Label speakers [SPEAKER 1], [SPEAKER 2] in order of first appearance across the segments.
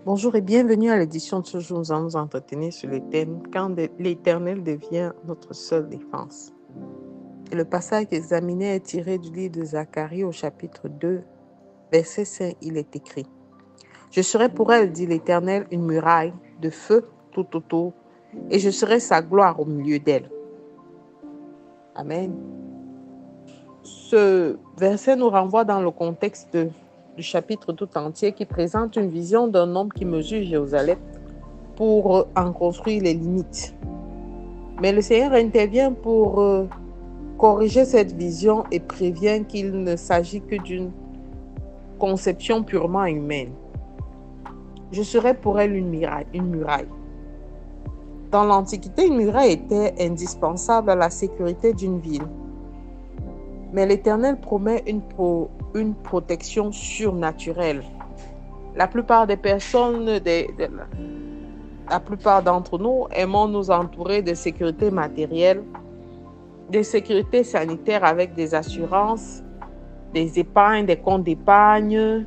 [SPEAKER 1] Bonjour et bienvenue à l'édition de ce jour. Nous allons nous entretenir sur le thème « Quand l'Éternel devient notre seule défense ». Et le passage examiné est tiré du livre de Zacharie au chapitre 2, verset 5. Il est écrit « Je serai pour elle, dit l'Éternel, une muraille de feu tout autour, et je serai sa gloire au milieu d'elle. » Amen. Ce verset nous renvoie dans le contexte du chapitre tout entier qui présente une vision d'un homme qui mesure Jérusalem pour en construire les limites. Mais le Seigneur intervient pour corriger cette vision et prévient qu'il ne s'agit que d'une conception purement humaine. Je serai pour elle une muraille. Dans l'Antiquité, une muraille était indispensable à la sécurité d'une ville. Mais l'Éternel promet une protection surnaturelle. La plupart des personnes, la plupart d'entre nous aimons nous entourer de sécurité matérielle, de sécurité sanitaire avec des assurances, des épargnes, des comptes d'épargne,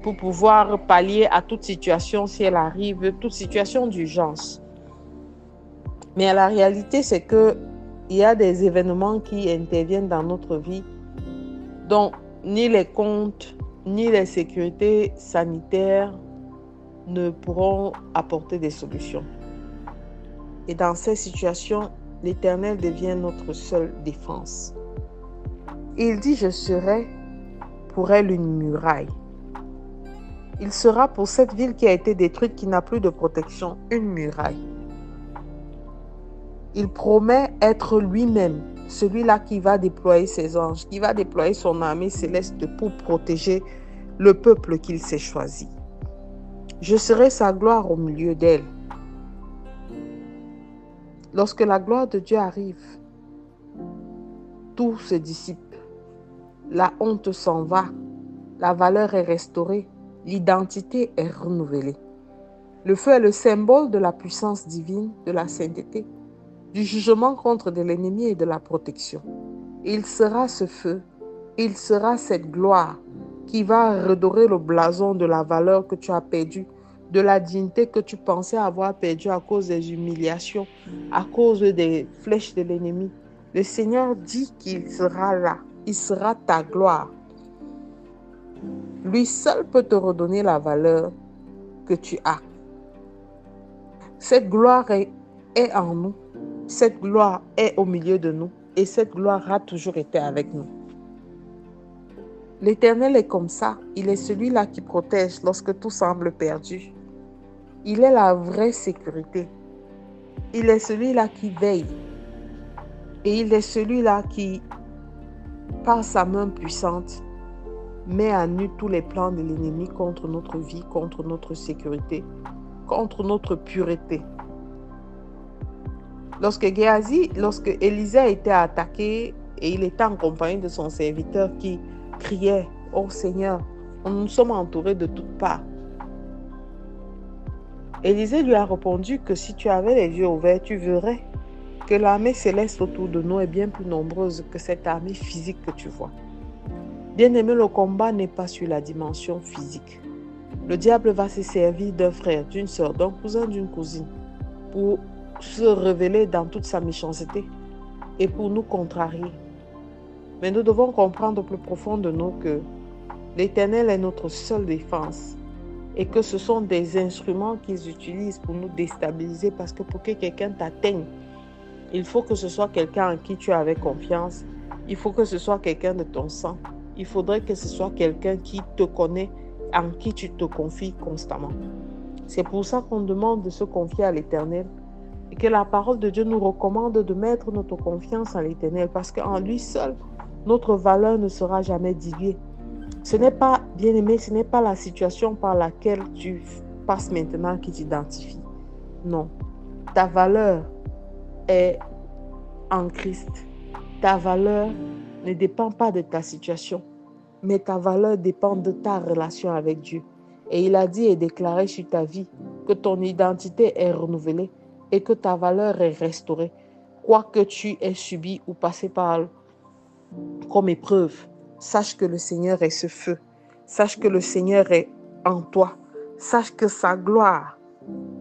[SPEAKER 1] pour pouvoir pallier à toute situation si elle arrive, toute situation d'urgence. Mais la réalité, c'est qu'il y a des événements qui interviennent dans notre vie dont ni les comptes, ni les sécurités sanitaires ne pourront apporter des solutions. Et dans ces situations, l'Éternel devient notre seule défense. Il dit « Je serai pour elle une muraille ». Il sera pour cette ville qui a été détruite, qui n'a plus de protection, une muraille. Il promet être lui-même, celui-là qui va déployer ses anges, qui va déployer son armée céleste pour protéger le peuple qu'il s'est choisi. Je serai sa gloire au milieu d'elle. Lorsque la gloire de Dieu arrive, tout se dissipe. La honte s'en va. La valeur est restaurée. L'identité est renouvelée. Le feu est le symbole de la puissance divine, de la sainteté, du jugement contre de l'ennemi et de la protection. Il sera ce feu, il sera cette gloire qui va redorer le blason de la valeur que tu as perdue, de la dignité que tu pensais avoir perdue à cause des humiliations, à cause des flèches de l'ennemi. Le Seigneur dit qu'il sera là, il sera ta gloire. Lui seul peut te redonner la valeur que tu as. Cette gloire est en nous, cette gloire est au milieu de nous et cette gloire a toujours été avec nous. L'Éternel est comme ça, il est celui-là qui protège lorsque tout semble perdu. Il est la vraie sécurité. Il est celui-là qui veille. Et il est celui-là qui, par sa main puissante, met à nu tous les plans de l'ennemi contre notre vie, contre notre sécurité, contre notre pureté. Lorsque Élisée a été attaqué et il était en compagnie de son serviteur qui criait « Oh Seigneur, nous sommes entourés de toutes parts ». Élisée lui a répondu que si tu avais les yeux ouverts, tu verrais que l'armée céleste autour de nous est bien plus nombreuse que cette armée physique que tu vois. Bien-aimé, le combat n'est pas sur la dimension physique. Le diable va se servir d'un frère, d'une sœur, d'un cousin, d'une cousine pour se révéler dans toute sa méchanceté et pour nous contrarier. Mais nous devons comprendre plus profond de nous que l'Éternel est notre seule défense et que ce sont des instruments qu'ils utilisent pour nous déstabiliser parce que pour que quelqu'un t'atteigne, il faut que ce soit quelqu'un en qui tu avais confiance, il faut que ce soit quelqu'un de ton sang, il faudrait que ce soit quelqu'un qui te connaît, en qui tu te confies constamment. C'est pour ça qu'on demande de se confier à l'Éternel et que la parole de Dieu nous recommande de mettre notre confiance en l'Éternel parce qu'en lui seul, notre valeur ne sera jamais diluée. Ce n'est pas, bien-aimé, ce n'est pas la situation par laquelle tu passes maintenant qui t'identifie. Non, ta valeur est en Christ. Ta valeur ne dépend pas de ta situation, mais ta valeur dépend de ta relation avec Dieu. Et il a dit et déclaré sur ta vie que ton identité est renouvelée et que ta valeur est restaurée. Quoi que tu aies subi ou passé par comme épreuve, sache que le Seigneur est ce feu. Sache que le Seigneur est en toi. Sache que sa gloire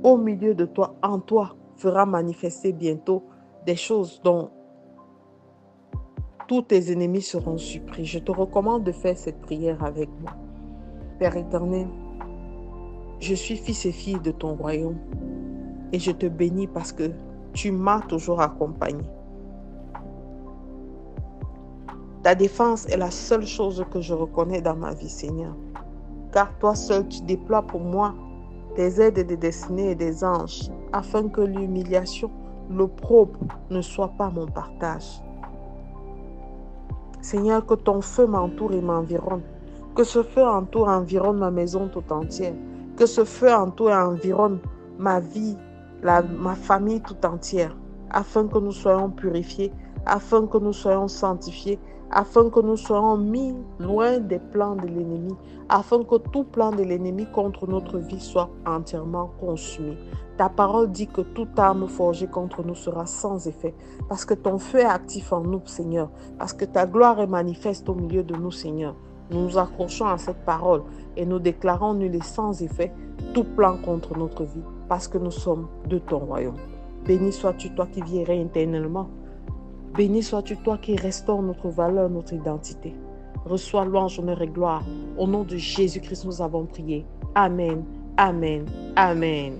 [SPEAKER 1] au milieu de toi, en toi, fera manifester bientôt des choses dont tous tes ennemis seront surpris. Je te recommande de faire cette prière avec moi. Père éternel, je suis fils et fille de ton royaume et je te bénis parce que tu m'as toujours accompagné. Ta défense est la seule chose que je reconnais dans ma vie, Seigneur. Car toi seul, tu déploies pour moi des aides et des destinées et des anges afin que l'humiliation, l'opprobre ne soit pas mon partage. Seigneur, que ton feu m'entoure et m'environne. Que ce feu environne ma maison tout entière. Que ce feu entoure et environne ma vie, ma famille tout entière. Afin que nous soyons purifiés, afin que nous soyons sanctifiés, afin que nous soyons mis loin des plans de l'ennemi, afin que tout plan de l'ennemi contre notre vie soit entièrement consumé. Ta parole dit que toute arme forgée contre nous sera sans effet, parce que ton feu est actif en nous, Seigneur, parce que ta gloire est manifeste au milieu de nous, Seigneur. Nous nous accrochons à cette parole et nous déclarons nul et sans effet tout plan contre notre vie, parce que nous sommes de ton royaume. Béni sois-tu, toi qui vis et règnes éternellement. Béni sois-tu, toi qui restaures notre valeur, notre identité. Reçois louange, honneur et gloire. Au nom de Jésus-Christ, nous avons prié. Amen, amen, amen.